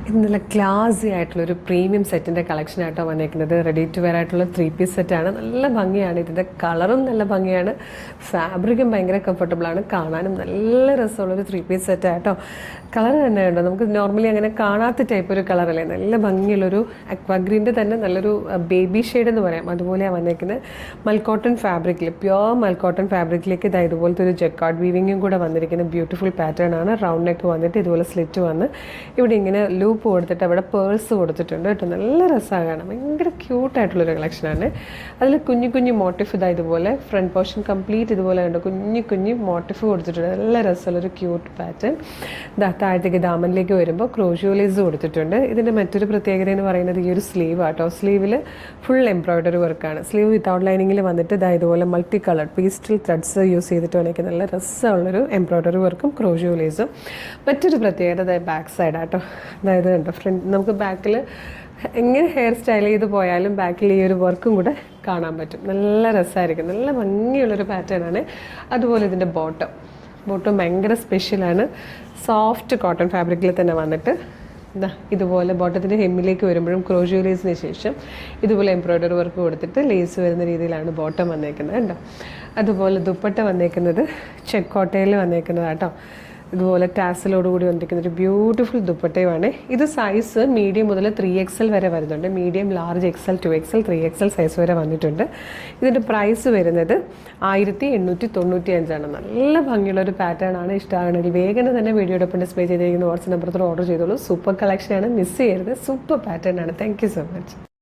ഇത് നല്ല ക്ലാസി ആയിട്ടുള്ളൊരു പ്രീമിയം സെറ്റിൻ്റെ കളക്ഷനായിട്ടോ വന്നേക്കുന്നത്. റെഡി ടു വെയർ ആയിട്ടുള്ള 3-പീസ് സെറ്റാണ്. നല്ല ഭംഗിയാണ്. ഇതിൻ്റെ കളറും നല്ല ഭംഗിയാണ്. ഫാബ്രിക്കും ഭയങ്കര കംഫർട്ടബിളാണ്. കാണാനും നല്ല രസമുള്ളൊരു 3-പീസ് സെറ്റായിട്ടോ. കളർ തന്നെ ഉണ്ടോ, നമുക്ക് നോർമലി അങ്ങനെ കാണാത്ത ടൈപ്പ് ഒരു കളറല്ലേ. നല്ല ഭംഗിയുള്ളൊരു അക്വാഗ്രീൻ്റെ തന്നെ നല്ലൊരു ബേബി ഷെയ്ഡ് എന്ന് പറയാം. അതുപോലെയാണ് വന്നേക്കുന്നത്. മൽക്കോട്ടൺ ഫാബ്രിക്കിൽ, പ്യുവർ മൽക്കോട്ടൺ ഫാബ്രിക്കിലേക്ക് ഇതാ ഇതുപോലത്തെ ഒരു ജക്കാർഡ് വീവിങ്ങും കൂടെ വന്നിരിക്കുന്ന ബ്യൂട്ടിഫുൾ പാറ്റേൺ ആണ്. റൗണ്ട് നെക്ക് വന്നിട്ട് ഇതുപോലെ സ്ലിറ്റ് വന്ന് ഇവിടെ ഇങ്ങനെ ലൂപ്പ് കൊടുത്തിട്ട് അവിടെ പേഴ്സ് കൊടുത്തിട്ടുണ്ട് കേട്ടോ. നല്ല രസമാണ് കാണാൻ. ഭയങ്കര ക്യൂട്ടായിട്ടുള്ളൊരു കളക്ഷനാണ്. അതിൽ കുഞ്ഞു കുഞ്ഞു മോട്ടിഫ് ഇതാ ഇതുപോലെ ഫ്രണ്ട് പോർഷൻ കംപ്ലീറ്റ് ഇതുപോലെ ഉണ്ട്. കുഞ്ഞു കുഞ്ഞു മോട്ടിഫ് കൊടുത്തിട്ടുണ്ട്. നല്ല രസമുള്ളൊരു ക്യൂട്ട് പാറ്റേൺ. താഴത്തേക്ക് ദാമനിലേക്ക് വരുമ്പോൾ ക്രോഷ്യോ കൊടുത്തിട്ടുണ്ട്. ഇതിൻ്റെ മറ്റൊരു പ്രത്യേകത എന്ന് പറയുന്നത് ഈ ഒരു സ്ലീവ് ആട്ടോ. സ്ലീവിൽ ഫുൾ എംബ്രോയ്ഡറി വർക്കാണ്. സ്ലീവ് വിത്തൗട്ട് ലൈനിങ്ങിൽ വന്നിട്ട് ഇതാ ഇതുപോലെ multi colour pastel threads use ചെയ്തിട്ട് വേണമെങ്കിൽ നല്ല രസമുള്ളൊരു എംബ്രോയ്ഡറി വർക്കും ക്രോഷ്യോ ലേസും. മറ്റൊരു പ്രത്യേകത ബാക്ക് സൈഡ് ആട്ടോ. അതായത് കണ്ടോ, ഫ്രണ്ട് നമുക്ക് ബാക്കിൽ എങ്ങനെ ഹെയർ സ്റ്റൈൽ ചെയ്ത് പോയാലും ബാക്കിൽ ഈ ഒരു വർക്കും കൂടെ കാണാൻ പറ്റും. നല്ല രസമായിരിക്കും. നല്ല ഭംഗിയുള്ളൊരു പാറ്റേൺ ആണ്. അതുപോലെ ഇതിൻ്റെ ബോട്ടം ഭയങ്കര സ്പെഷ്യലാണ്. സോഫ്റ്റ് കോട്ടൺ ഫാബ്രിക്കിൽ തന്നെ വന്നിട്ട് ഇതുപോലെ ബോട്ടത്തിൻ്റെ ഹെമ്മിലേക്ക് വരുമ്പോഴും ക്രോഷ്യോ ലേസിന് ശേഷം ഇതുപോലെ എംബ്രോയ്ഡറി വർക്ക് കൊടുത്തിട്ട് ലേസ് വരുന്ന രീതിയിലാണ് ബോട്ടം വന്നേക്കുന്നത് കേട്ടോ. അതുപോലെ ദുപ്പട്ട വന്നേക്കുന്നത് ചെക്ക് കോട്ടയിൽ വന്നേക്കുന്നത് കേട്ടോ. ഇതുപോലെ ടാസലോടുകൂടി വന്നിരിക്കുന്ന ഒരു ബ്യൂട്ടിഫുൾ ദുപ്പട്ടയുമാണ്. ഇത് സൈസ് മീഡിയം മുതൽ 3XL വരെ വരുന്നുണ്ട്. Medium, large, XL, 2XL, 3XL size വരെ വന്നിട്ടുണ്ട്. ഇതിൻ്റെ പ്രൈസ് വരുന്നത് 1895 നല്ല ഭംഗിയുള്ളൊരു പാറ്റേൺ ആണ്. ഇഷ്ടമാണെങ്കിൽ വേഗം തന്നെ വീഡിയോടൊപ്പം ഡിസ്പ്ലേ ചെയ്തിരിക്കുന്ന വാട്സ്ആപ്പ് നമ്പറിൽ ഓർഡർ ചെയ്തോളൂ. സൂപ്പർ കളക്ഷനാണ്, മിസ് ചെയ്യരുത്. സൂപ്പർ പാറ്റേൺ ആണ്. Thank you so much.